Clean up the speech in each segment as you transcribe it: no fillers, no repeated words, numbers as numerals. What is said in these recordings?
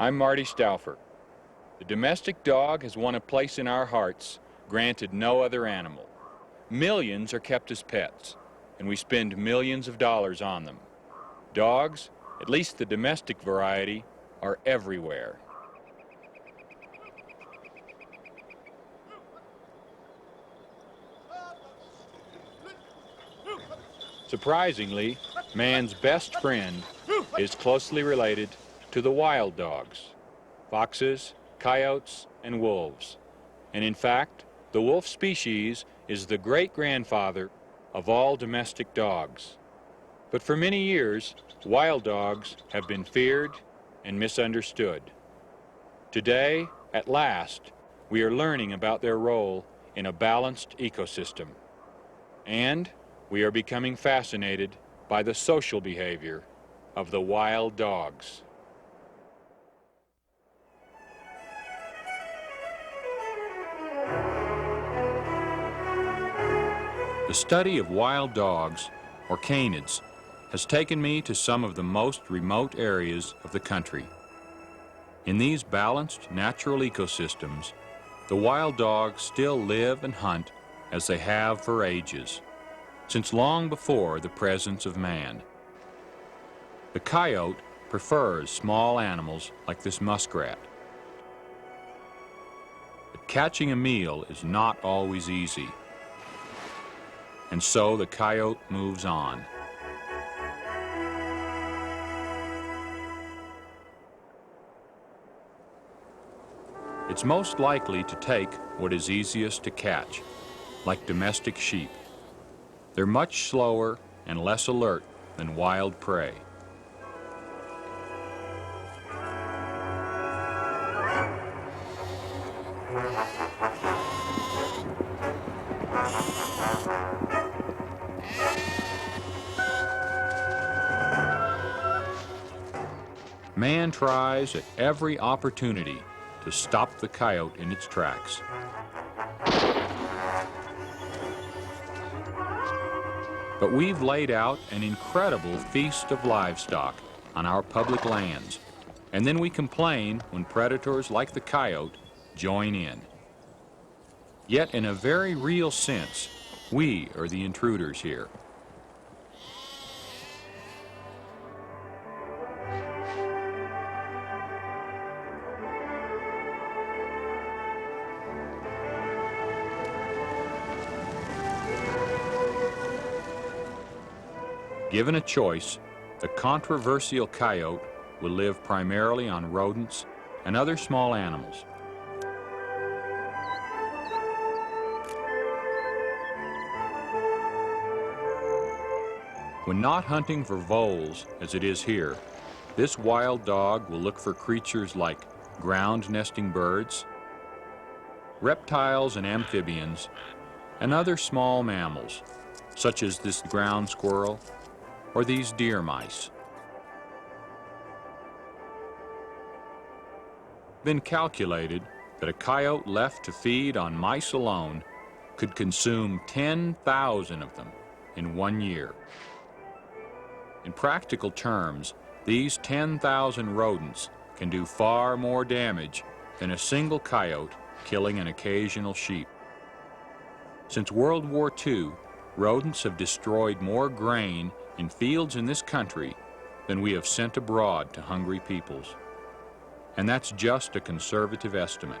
I'm Marty Stouffer. The domestic dog has won a place in our hearts, granted no other animal. Millions are kept as pets, and we spend millions of dollars on them. Dogs, at least the domestic variety, are everywhere. Surprisingly, man's best friend is closely related to the wild dogs, foxes, coyotes, and wolves. And in fact, the wolf species is the great-grandfather of all domestic dogs. But for many years, wild dogs have been feared and misunderstood. Today, at last, we are learning about their role in a balanced ecosystem. And we are becoming fascinated by the social behavior of the wild dogs. The study of wild dogs, or canids, has taken me to some of the most remote areas of the country. In these balanced natural ecosystems, the wild dogs still live and hunt as they have for ages, since long before the presence of man. The coyote prefers small animals like this muskrat. But catching a meal is not always easy. And so the coyote moves on. It's most likely to take what is easiest to catch, like domestic sheep. They're much slower and less alert than wild prey. Man tries at every opportunity to stop the coyote in its tracks. But we've laid out an incredible feast of livestock on our public lands, and then we complain when predators like the coyote join in. Yet in a very real sense, we are the intruders here. Given a choice, the controversial coyote will live primarily on rodents and other small animals. When not hunting for voles, as it is here, this wild dog will look for creatures like ground-nesting birds, reptiles and amphibians, and other small mammals, such as this ground squirrel or these deer mice. Been calculated that a coyote left to feed on mice alone could consume 10,000 of them in 1 year. In practical terms, these 10,000 rodents can do far more damage than a single coyote killing an occasional sheep. Since World War II, rodents have destroyed more grain in fields in this country than we have sent abroad to hungry peoples. And that's just a conservative estimate.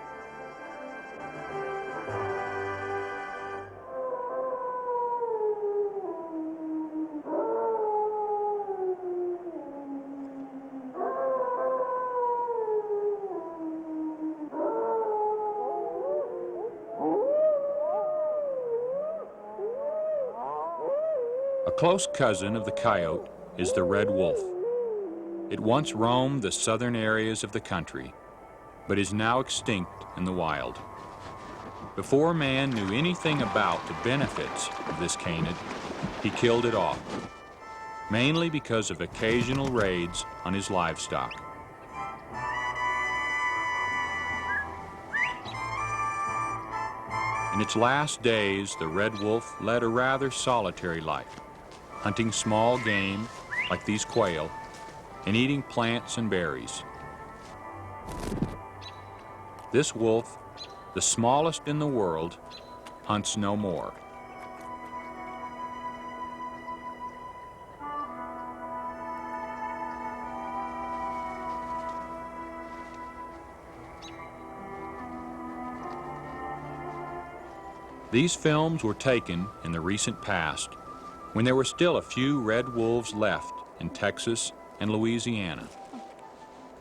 A close cousin of the coyote is the red wolf. It once roamed the southern areas of the country, but is now extinct in the wild. Before man knew anything about the benefits of this canid, he killed it off, mainly because of occasional raids on his livestock. In its last days, the red wolf led a rather solitary life, hunting small game like these quail and eating plants and berries. This wolf, the smallest in the world, hunts no more. These films were taken in the recent past, when there were still a few red wolves left in Texas and Louisiana.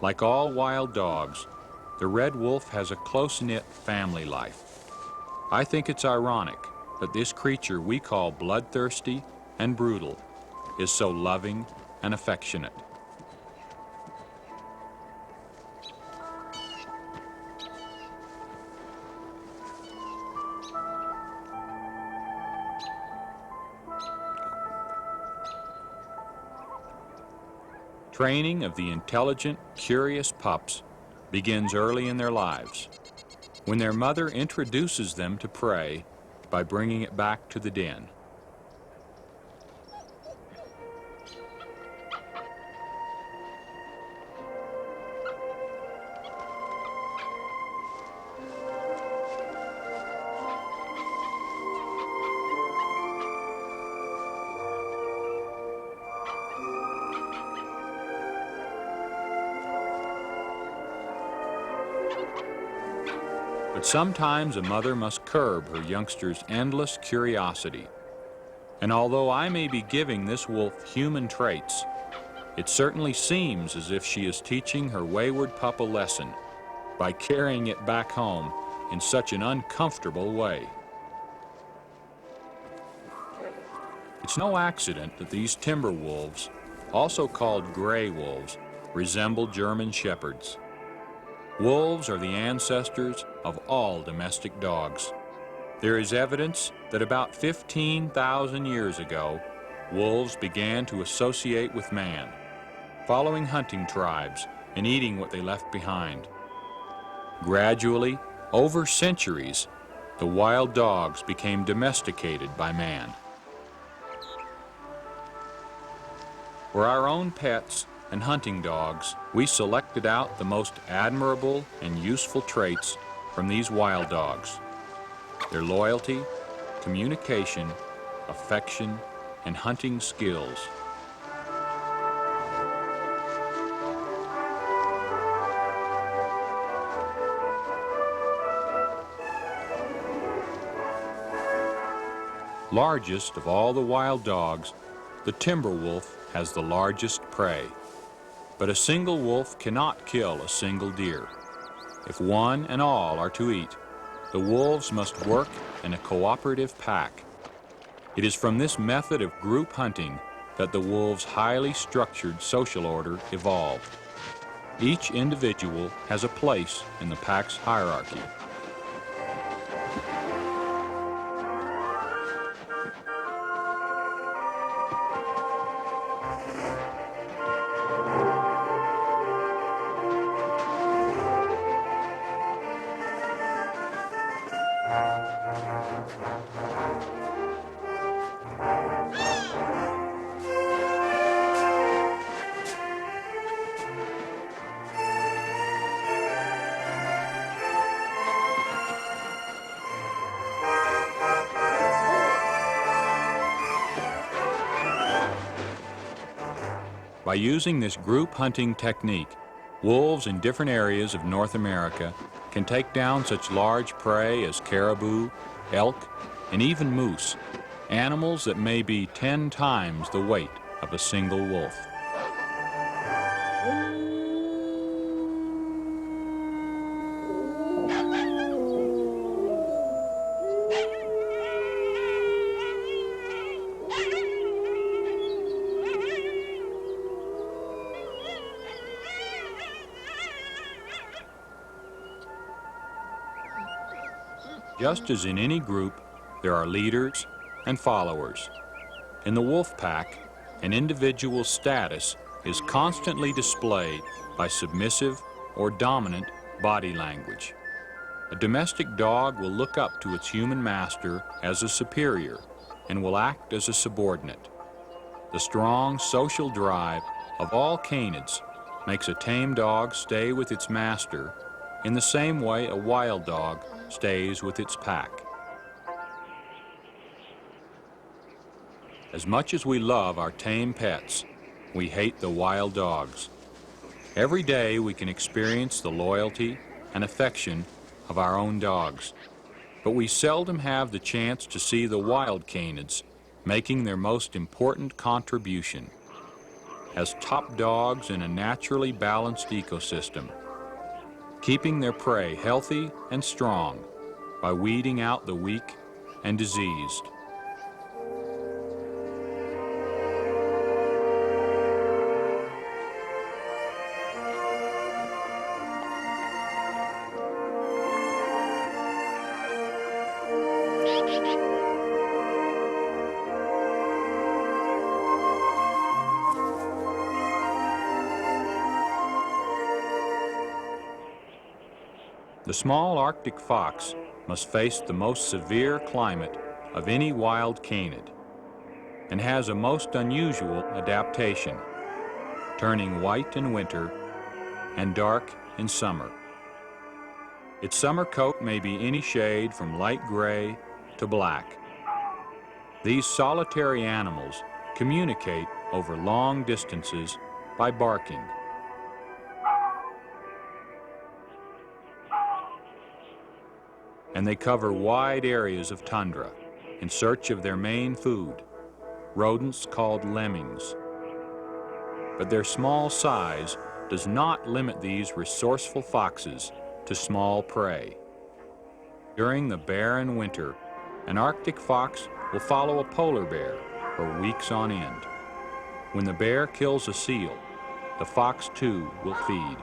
Like all wild dogs, the red wolf has a close-knit family life. I think it's ironic that this creature we call bloodthirsty and brutal is so loving and affectionate. Training of the intelligent, curious pups begins early in their lives, when their mother introduces them to prey by bringing it back to the den. But sometimes a mother must curb her youngster's endless curiosity. And although I may be giving this wolf human traits, it certainly seems as if she is teaching her wayward pup a lesson by carrying it back home in such an uncomfortable way. It's no accident that these timber wolves, also called gray wolves, resemble German shepherds. Wolves are the ancestors of all domestic dogs. There is evidence that about 15,000 years ago, wolves began to associate with man, following hunting tribes and eating what they left behind. Gradually, over centuries, the wild dogs became domesticated by man. For our own pets and hunting dogs, we selected out the most admirable and useful traits from these wild dogs: their loyalty, communication, affection, and hunting skills. Largest of all the wild dogs, the timber wolf has the largest prey. But a single wolf cannot kill a single deer. If one and all are to eat, the wolves must work in a cooperative pack. It is from this method of group hunting that the wolves' highly structured social order evolved. Each individual has a place in the pack's hierarchy. By using this group hunting technique, wolves in different areas of North America can take down such large prey as caribou, elk, and even moose, animals that may be 10 times the weight of a single wolf. Just as in any group, there are leaders and followers. In the wolf pack, an individual's status is constantly displayed by submissive or dominant body language. A domestic dog will look up to its human master as a superior and will act as a subordinate. The strong social drive of all canids makes a tame dog stay with its master in the same way a wild dog stays with its pack. As much as we love our tame pets, we hate the wild dogs. Every day we can experience the loyalty and affection of our own dogs, but we seldom have the chance to see the wild canids making their most important contribution. As top dogs in a naturally balanced ecosystem, keeping their prey healthy and strong by weeding out the weak and diseased. The small Arctic fox must face the most severe climate of any wild canid and has a most unusual adaptation, turning white in winter and dark in summer. Its summer coat may be any shade from light gray to black. These solitary animals communicate over long distances by barking. And they cover wide areas of tundra in search of their main food, rodents called lemmings. But their small size does not limit these resourceful foxes to small prey. During the barren winter, an Arctic fox will follow a polar bear for weeks on end. When the bear kills a seal, the fox too will feed.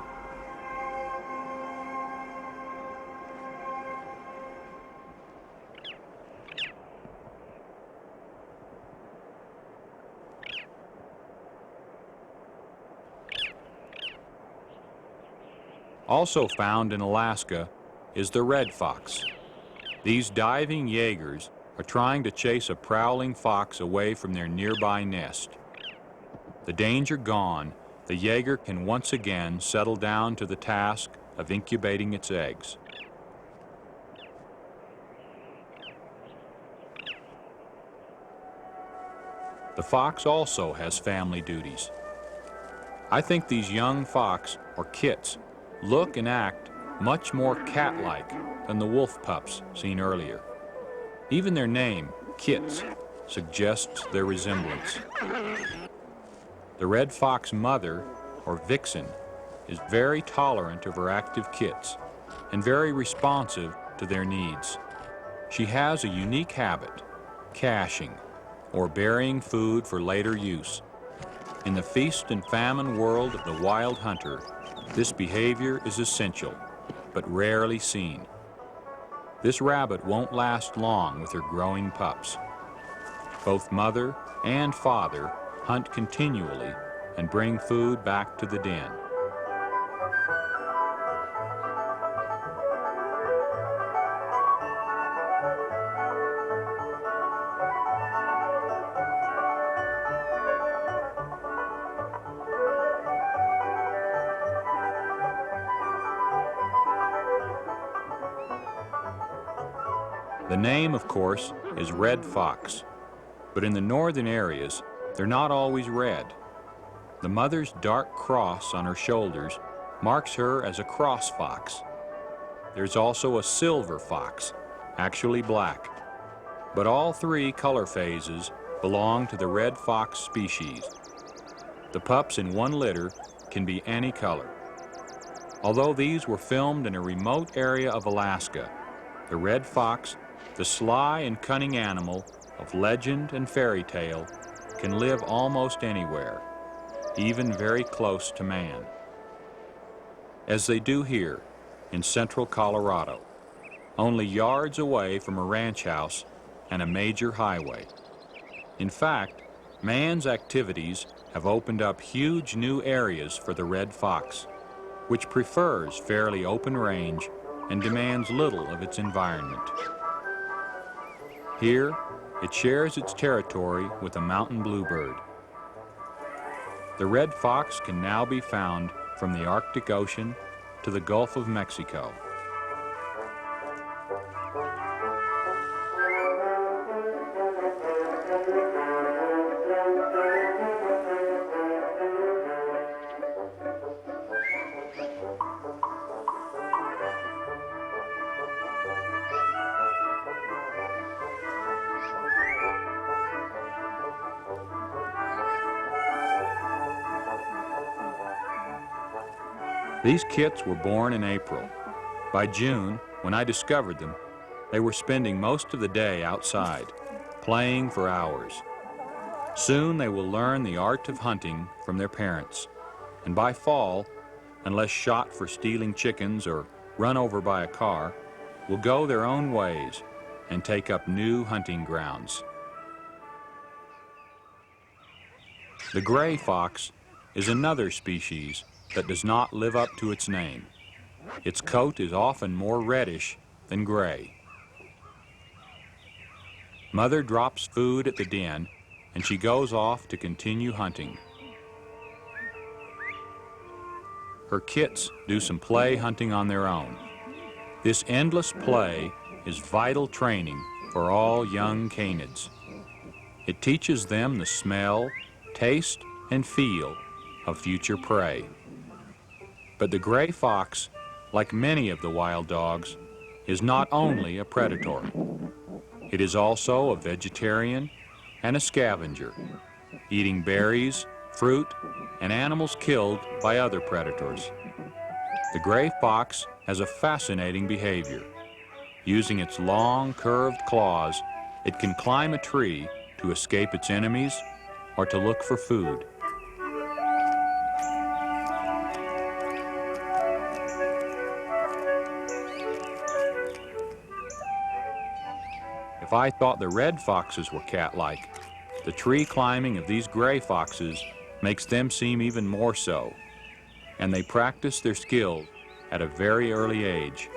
Also found in Alaska is the red fox. These diving Jaegers are trying to chase a prowling fox away from their nearby nest. The danger gone, the Jaeger can once again settle down to the task of incubating its eggs. The fox also has family duties. I think these young fox, or kits, look and act much more cat-like than the wolf pups seen earlier. Even their name, kits, suggests their resemblance. The red fox mother, or vixen, is very tolerant of her active kits and very responsive to their needs. She has a unique habit, caching, or burying food for later use. In the feast and famine world of the wild hunter, this behavior is essential, but rarely seen. This rabbit won't last long with her growing pups. Both mother and father hunt continually and bring food back to the den. The name, of course, is red fox, but in the northern areas, they're not always red. The mother's dark cross on her shoulders marks her as a cross fox. There's also a silver fox, actually black. But all three color phases belong to the red fox species. The pups in one litter can be any color. Although these were filmed in a remote area of Alaska, the red fox, the sly and cunning animal of legend and fairy tale, can live almost anywhere, even very close to man. As they do here in central Colorado, only yards away from a ranch house and a major highway. In fact, man's activities have opened up huge new areas for the red fox, which prefers fairly open range and demands little of its environment. Here, it shares its territory with a mountain bluebird. The red fox can now be found from the Arctic Ocean to the Gulf of Mexico. These kits were born in April. By June, when I discovered them, they were spending most of the day outside, playing for hours. Soon they will learn the art of hunting from their parents, and by fall, unless shot for stealing chickens or run over by a car, will go their own ways and take up new hunting grounds. The gray fox is another species that does not live up to its name. Its coat is often more reddish than gray. Mother drops food at the den, and she goes off to continue hunting. Her kits do some play hunting on their own. This endless play is vital training for all young canids. It teaches them the smell, taste, and feel of future prey. But the gray fox, like many of the wild dogs, is not only a predator. It is also a vegetarian and a scavenger, eating berries, fruit, and animals killed by other predators. The gray fox has a fascinating behavior. Using its long, curved claws, it can climb a tree to escape its enemies or to look for food. If I thought the red foxes were cat-like, the tree climbing of these gray foxes makes them seem even more so, and they practice their skills at a very early age.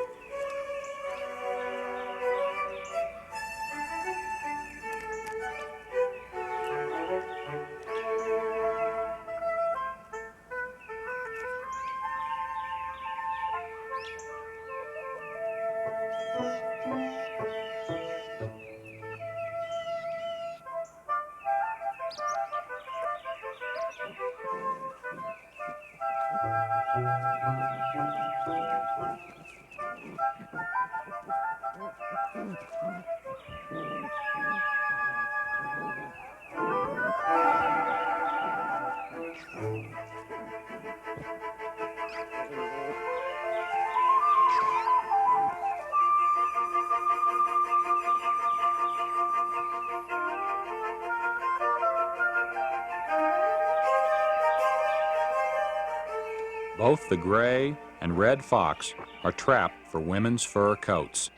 Both the gray and red fox are trapped for women's fur coats,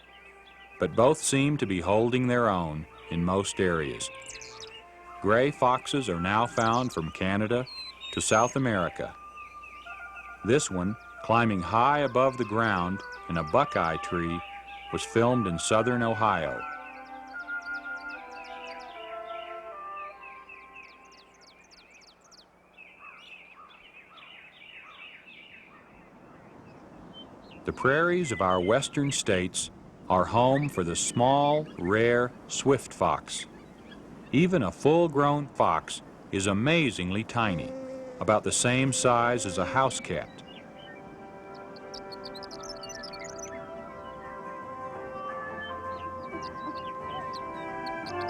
but both seem to be holding their own in most areas. Gray foxes are now found from Canada to South America. This one, climbing high above the ground in a buckeye tree, was filmed in southern Ohio. The prairies of our western states are home for the small, rare swift fox. Even a full-grown fox is amazingly tiny. about the same size as a house cat.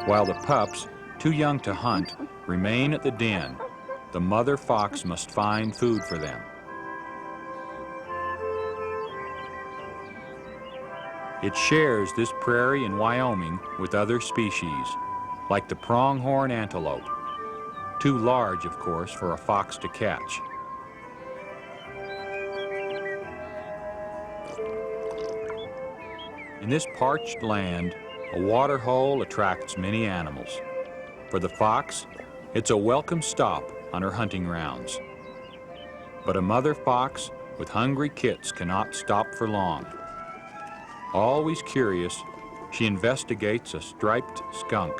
While the pups, too young to hunt, remain at the den, the mother fox must find food for them. It shares this prairie in Wyoming with other species, like the pronghorn antelope, too large, of course, for a fox to catch. In this parched land, a water hole attracts many animals. For the fox, it's a welcome stop on her hunting rounds. But a mother fox with hungry kits cannot stop for long. Always curious, she investigates a striped skunk.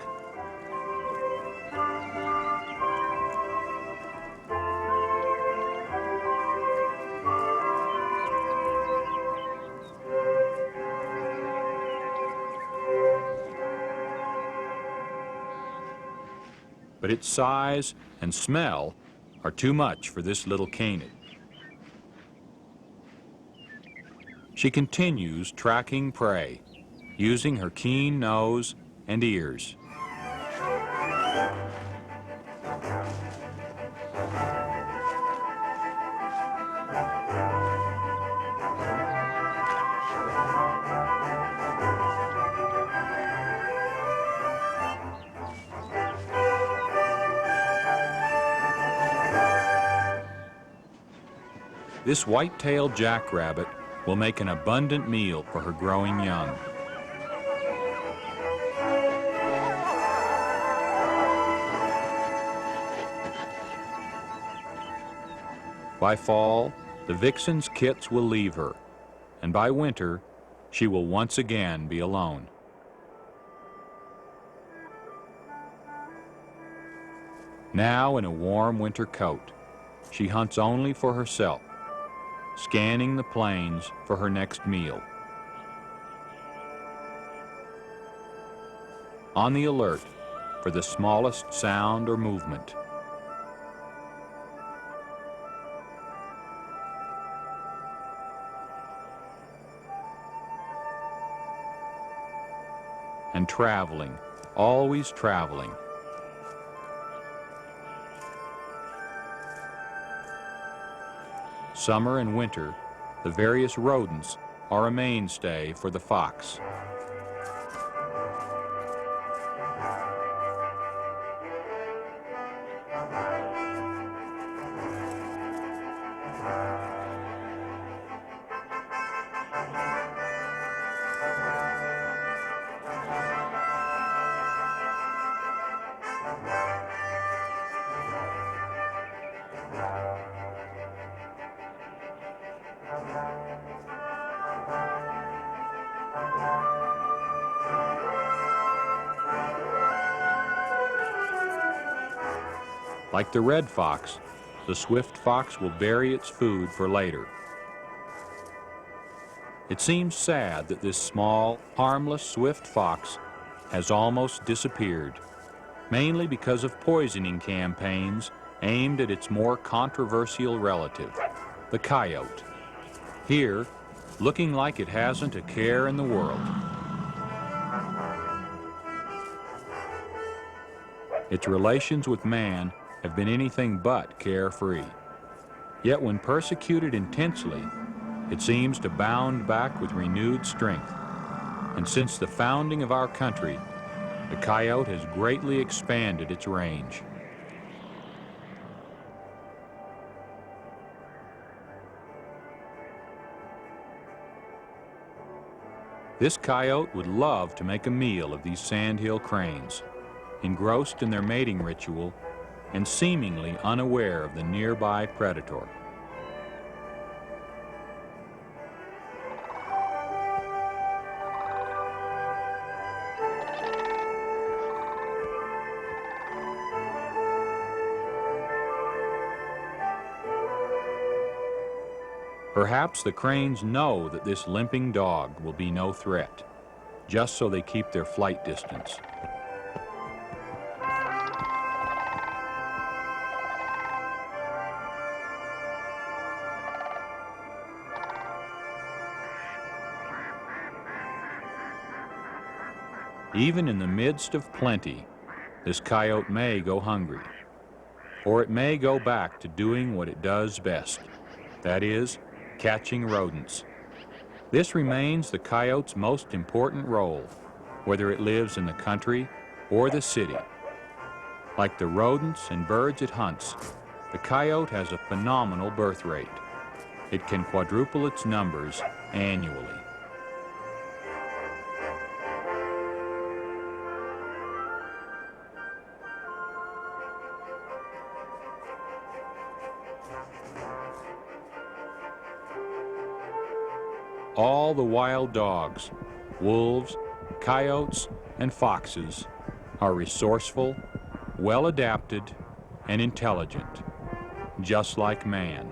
But its size and smell are too much for this little canid. She continues tracking prey, using her keen nose and ears. This white-tailed jackrabbit will make an abundant meal for her growing young. By fall, the vixen's kits will leave her, and by winter, she will once again be alone. Now in a warm winter coat, she hunts only for herself, scanning the plains for her next meal. On the alert for the smallest sound or movement. And traveling, always traveling. Summer and winter, the various rodents are a mainstay for the fox. Like the red fox, the swift fox will bury its food for later. It seems sad that this small, harmless, swift fox has almost disappeared, mainly because of poisoning campaigns aimed at its more controversial relative, the coyote. Here, looking like it hasn't a care in the world. Its relations with man have been anything but carefree. Yet when persecuted intensely, it seems to bound back with renewed strength. And since the founding of our country, the coyote has greatly expanded its range. This coyote would love to make a meal of these sandhill cranes, engrossed in their mating ritual and seemingly unaware of the nearby predator. Perhaps the cranes know that this limping dog will be no threat, just so they keep their flight distance. Even in the midst of plenty, this coyote may go hungry, or it may go back to doing what it does best, that is, catching rodents. This remains the coyote's most important role, whether it lives in the country or the city. Like the rodents and birds it hunts, the coyote has a phenomenal birth rate. It can quadruple its numbers annually. All the wild dogs, wolves, coyotes, and foxes are resourceful, well-adapted, and intelligent, just like man.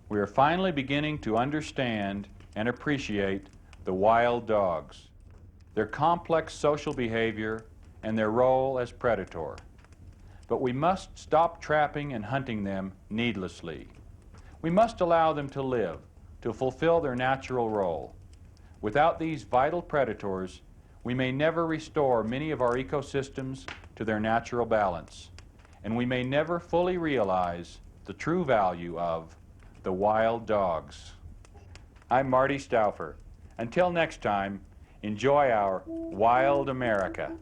We are finally beginning to understand and appreciate the wild dogs, their complex social behavior, and their role as predator. But we must stop trapping and hunting them needlessly. We must allow them to live, to fulfill their natural role. Without these vital predators, we may never restore many of our ecosystems to their natural balance, and we may never fully realize the true value of the wild dogs. I'm Marty Stouffer. Until next time, enjoy our wild America.